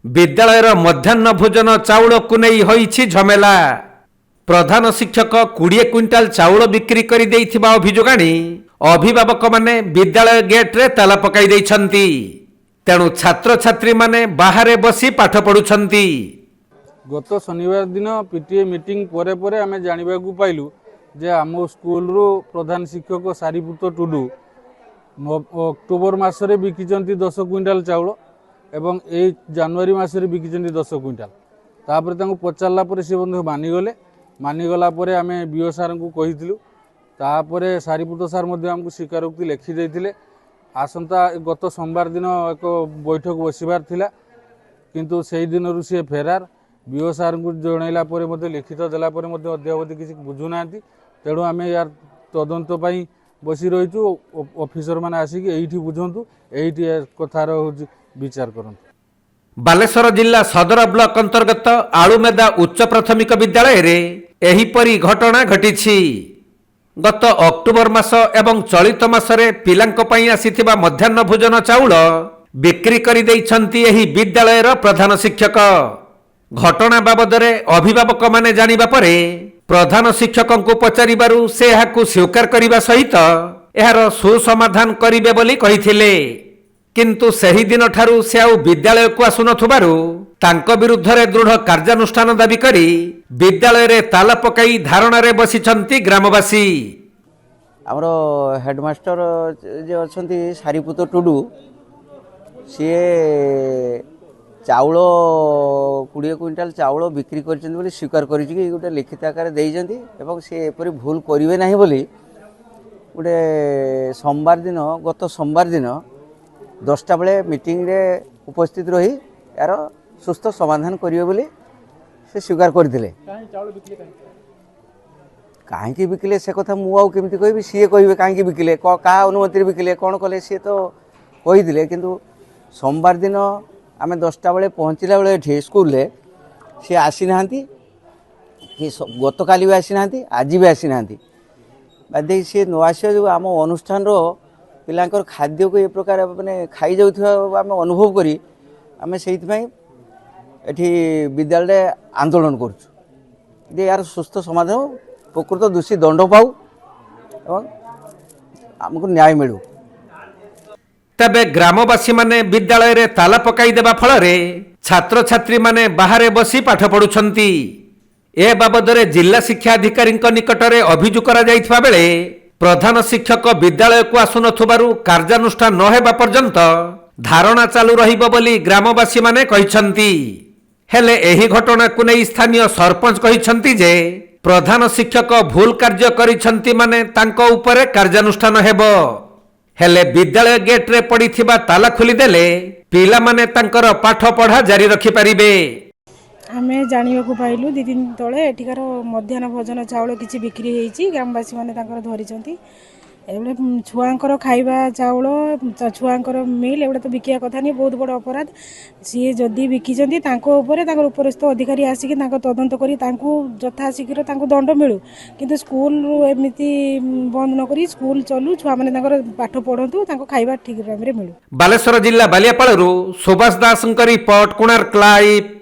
विद्यालयर मध्याह्न भोजन चाउल को नहीं होईछि झमेला। प्रधान शिक्षक 20 क्विंटाल चाउल बिक्री कर अभियोग आनी अभिभावक माने विद्यालय गेट रे ताला पकाई दैछंती। तेणु छात्र छात्री माने बाहरे बसी पाठ पढ़ुछंती। गत शनिवार दिन पीटीए मीटिंग परे परे आमे जानिबा को पाइलु जे आम स्कूल रो प्रधान शिक्षक सारीपुत टुडू अक्टोबर मासरे बिकिचंती 10 क्विंटाल चाउल एवं ए जनवरी मासरे बिकिचंती 10 क्विंटाल। तापर तांको पचारला परे से बंधु मानिगला परे आमे बीओ सार को कहिथिलु। तापर सारीपुत सार मध्य हमको स्वीकारोक्ति लिखि देथिले। आसंता गत सोमवार दिन एक बैठक बसिबार थिला किंतु सेही दिनरु से फेरार। बीओ सार को जणैला परे मध्य लिखित देला परे मध्य अध्यापति किसी बुझु नांती। तेणु आमे यार तदंत पई बसी रहिछु। ऑफिसर माने आसी कि एठी बुझंतु एठी कथार होची विचार करंतु। बालेश्वर जिला सदर ब्लॉक अंतर्गत आलुमेदा उच्च प्राथमिक विद्यालय रे एहीपरी घटना घटिछि। गत अक्टोबर मास एवं चलित मासरे पिलांक पई आसीथिबा मध्याह्न भोजन चाउल बिक्री करि दैछंती एही विद्यालयर प्रधान शिक्षक। घटना बाबदरे अभिभावक माने जानिबा परे प्रधान शिक्षक को पचारिबारु से एहाकु स्वीकार करिबा सहित एहार सुसमाधान करिबे बोली कहिथिले। किंतु सही दिन ठारू से आउ विद्यालय को आसुनथुबारु तांको विरुद्ध रे दृढ़ कार्यानुष्ठान दाबी करी विद्यालय रे ताला पकाई धारणा रे बसिछंती ग्रामवासी। हमरो हेडमास्टर जे अछंती सारीपुत टुडू सी चाउल 20 क्विंटाल चाउल बिक्री करछन बोली स्वीकार करिछि कि गोटे लिखित आकार देइछंती एवं से एपरि भूल करिवे नाही बोली गोटे सोमवार दिन गत सोमवार दिन 10टा बेले मीटिंग रे उपस्थित रही यार सुस्थ समाधान करिवे बोली से स्वीकार करथिले। काहे बिकिले से कथा मु आउ केमति कहबी सी कहबे काहे बिकिले का अनुमति बिकिले कोन कले सी तो कहिदिले। किंतु सोमवार दिन आमे 10टा बेले पहुँचला बेले एठी स्कूल रे सी आसी नांती कि गत काली भी आसी नांती आज भी आसी नांती। बादे सी न आसिया जो आम अनुष्ठान रो पिलांकर खाद्य को ए प्रकार माने खाई जाउथवा आमे अनुभव करी आमे सेहित पई एठी विद्यालय आंदोलन करछु जे यार सुस्थ समाधान प्रकृत दोषी दंड पाऊ एवं हमको न्याय मिलू। तबे ग्रामवासी माने विद्यालय रे ताला पकाई देबा फल रे छात्र छात्री माने बाहरे बसी पाठ पढ़ुछंती। ए बाबदरे जिला शिक्षा अधिकारी निकट रे अभियोग करा जाइथबा बेले प्रधान शिक्षक विद्यालय को आसुनथुबारु कार्यानुष्ठान न हेबा पर्यंत धारणा चालू रहिबो बोली ग्रामवासी माने कहिछंती। हेले एही घटना को नै स्थानीय सरपंच कहिछंती जे प्रधान शिक्षक भूल कार्य करिछंती माने तांको उपरे कार्यानुष्ठान हेबो। हेले विद्यालय गेट रे पड़िथिबा ताला खोली देले पिला माने तांकर पाठ पढ़ा जारी रखि परिबे। आमे जानिबा को पाइलु 2 दिन तळे एठिकार मध्याह्न भोजन चाउल किछि बिक्री हेछि। ग्रामवासी माने तांकर धरिचंती एबे छुआंकर खाइबा चाउल छुआंकर मिल एबे तो बिकिया कथा नहीं बहुत बड़ अपराध। सी जदि बिकिचंती तांको ऊपर तांकर उपरस्थ अधिकारी आसिक तांको तदंत करी तांको यथा शीघ्र तांको दंड मिलू। किंतु स्कूल एमिति बंद न करी स्कूल चलू छुआ माने तांकर पाठ पढंतु तांको खाइबा ठीक टाइम रे मिलू। बालेश्वर जिला बालियापालरू सुभाष दासଙ୍କ रिपोर्ट कोणार्क लाइव।